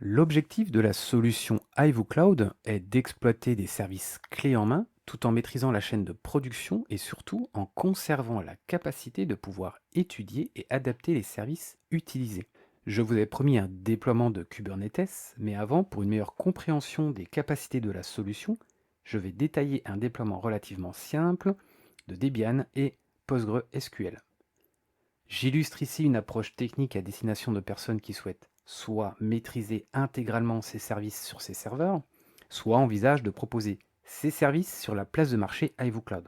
L'objectif de la solution Ivo Cloud est d'exploiter des services clés en main tout en maîtrisant la chaîne de production et surtout en conservant la capacité de pouvoir étudier et adapter les services utilisés. Je vous ai promis un déploiement de Kubernetes, mais avant, pour une meilleure compréhension des capacités de la solution, je vais détailler un déploiement relativement simple de Debian et PostgreSQL. J'illustre ici une approche technique à destination de personnes qui souhaitent soit maîtriser intégralement ces services sur ces serveurs, soit envisagent de proposer ces services sur la place de marché Ivo Cloud.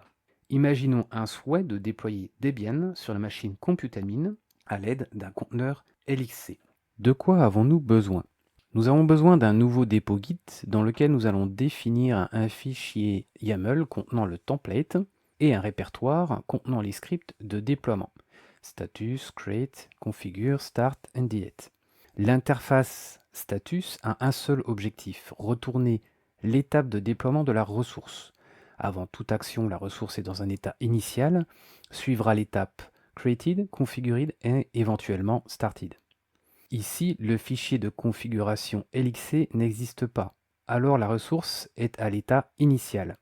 Imaginons un souhait de déployer Debian sur la machine Compute-Admin à l'aide d'un conteneur LXC. De quoi avons-nous besoin? Nous avons besoin d'un nouveau dépôt Git dans lequel nous allons définir un fichier YAML contenant le template et un répertoire contenant les scripts de déploiement. Status, create, configure, start and delete. L'interface status a un seul objectif, retourner l'étape de déploiement de la ressource. Avant toute action, la ressource est dans un état initial, suivra l'étape created, configured et éventuellement started. Ici, le fichier de configuration LXC n'existe pas, alors la ressource est à l'état initial.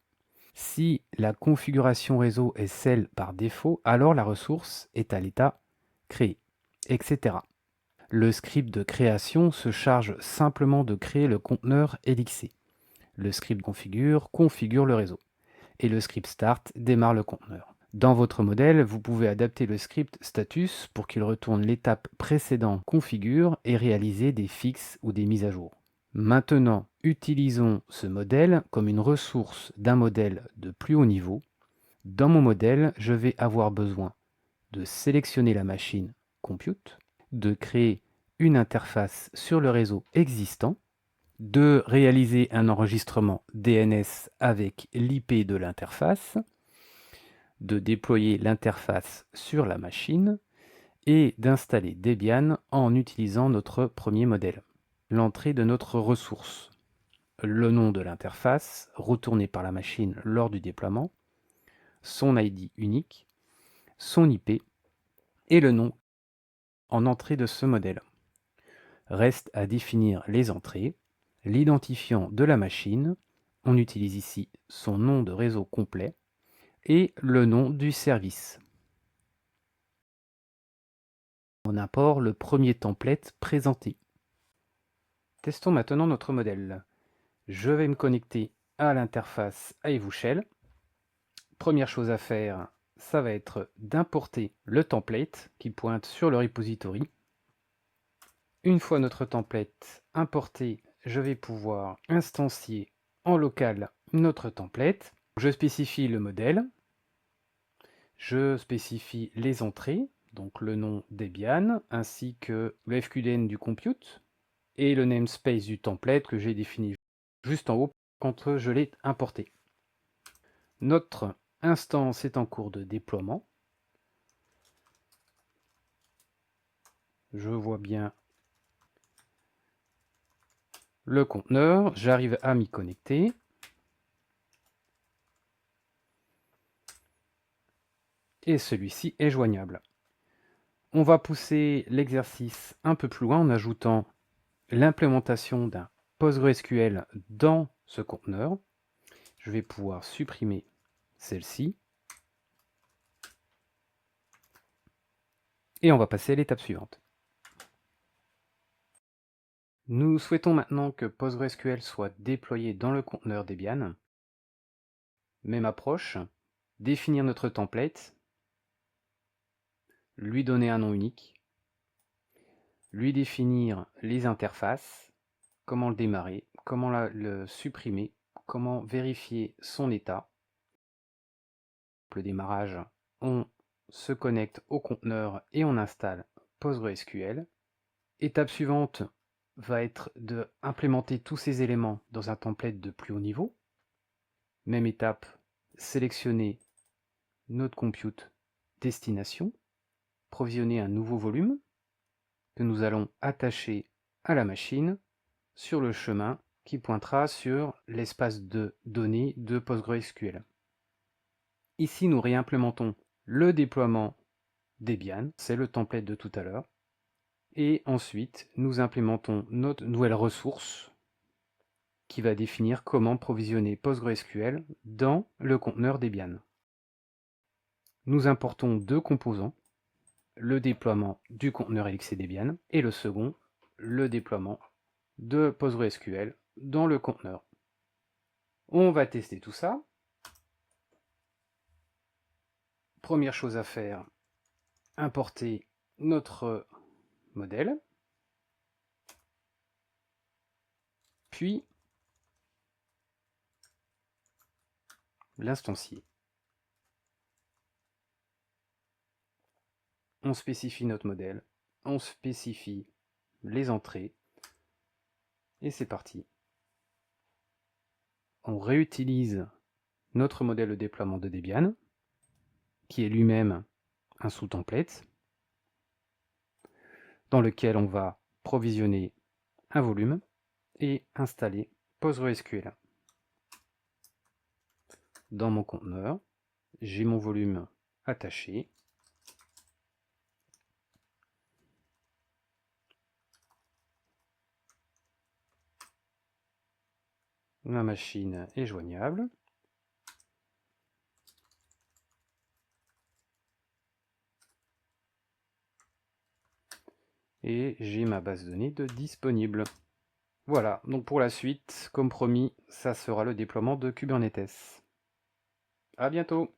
Si la configuration réseau est celle par défaut, alors la ressource est à l'état créé, etc. Le script de création se charge simplement de créer le conteneur LXC. Le script configure le réseau. Et le script start démarre le conteneur. Dans votre modèle, vous pouvez adapter le script status pour qu'il retourne l'étape précédente configure et réaliser des fixes ou des mises à jour. Maintenant, utilisons ce modèle comme une ressource d'un modèle de plus haut niveau. Dans mon modèle, je vais avoir besoin de sélectionner la machine Compute, de créer une interface sur le réseau existant, de réaliser un enregistrement DNS avec l'IP de l'interface, de déployer l'interface sur la machine et d'installer Debian en utilisant notre premier modèle. L'entrée de notre ressource, le nom de l'interface retourné par la machine lors du déploiement, son ID unique, son IP et le nom en entrée de ce modèle. Reste à définir les entrées, l'identifiant de la machine, on utilise ici son nom de réseau complet, et le nom du service. On importe le premier template présenté. Testons maintenant notre modèle. Je vais me connecter à l'interface Ivo Shell. Première chose à faire, ça va être d'importer le template qui pointe sur le repository. Une fois notre template importé, je vais pouvoir instancier en local notre template. Je spécifie le modèle, je spécifie les entrées, donc le nom Debian, ainsi que le FQDN du compute, et le namespace du template que j'ai défini juste en haut quand je l'ai importé. Notre instance est en cours de déploiement. Je vois bien le conteneur, j'arrive à m'y connecter. Et celui-ci est joignable. On va pousser l'exercice un peu plus loin en ajoutant l'implémentation d'un PostgreSQL dans ce conteneur. Je vais pouvoir supprimer celle-ci. Et on va passer à l'étape suivante. Nous souhaitons maintenant que PostgreSQL soit déployé dans le conteneur Debian. Même approche, définir notre template, lui donner un nom unique, lui définir les interfaces, comment le démarrer, comment le supprimer, comment vérifier son état. Le démarrage, on se connecte au conteneur et on installe PostgreSQL. Étape suivante va être d'implémenter tous ces éléments dans un template de plus haut niveau. Même étape, sélectionner notre compute destination, provisionner un nouveau volume que nous allons attacher à la machine sur le chemin qui pointera sur l'espace de données de PostgreSQL. Ici, nous réimplémentons le déploiement Debian, c'est le template de tout à l'heure. Et ensuite, nous implémentons notre nouvelle ressource qui va définir comment provisionner PostgreSQL dans le conteneur Debian. Nous importons deux composants, le déploiement du conteneur LXC Debian et le second, le déploiement de PostgreSQL dans le conteneur. On va tester tout ça. Première chose à faire, importer notre modèle, puis l'instancier. On spécifie notre modèle, on spécifie les entrées, et c'est parti. On réutilise notre modèle de déploiement de Debian, qui est lui-même un sous-template, dans lequel on va provisionner un volume et installer PostgreSQL. Dans mon conteneur, j'ai mon volume attaché. Ma machine est joignable. Et j'ai ma base de données de disponible. Voilà, donc pour la suite, comme promis, ça sera le déploiement de Kubernetes. À bientôt!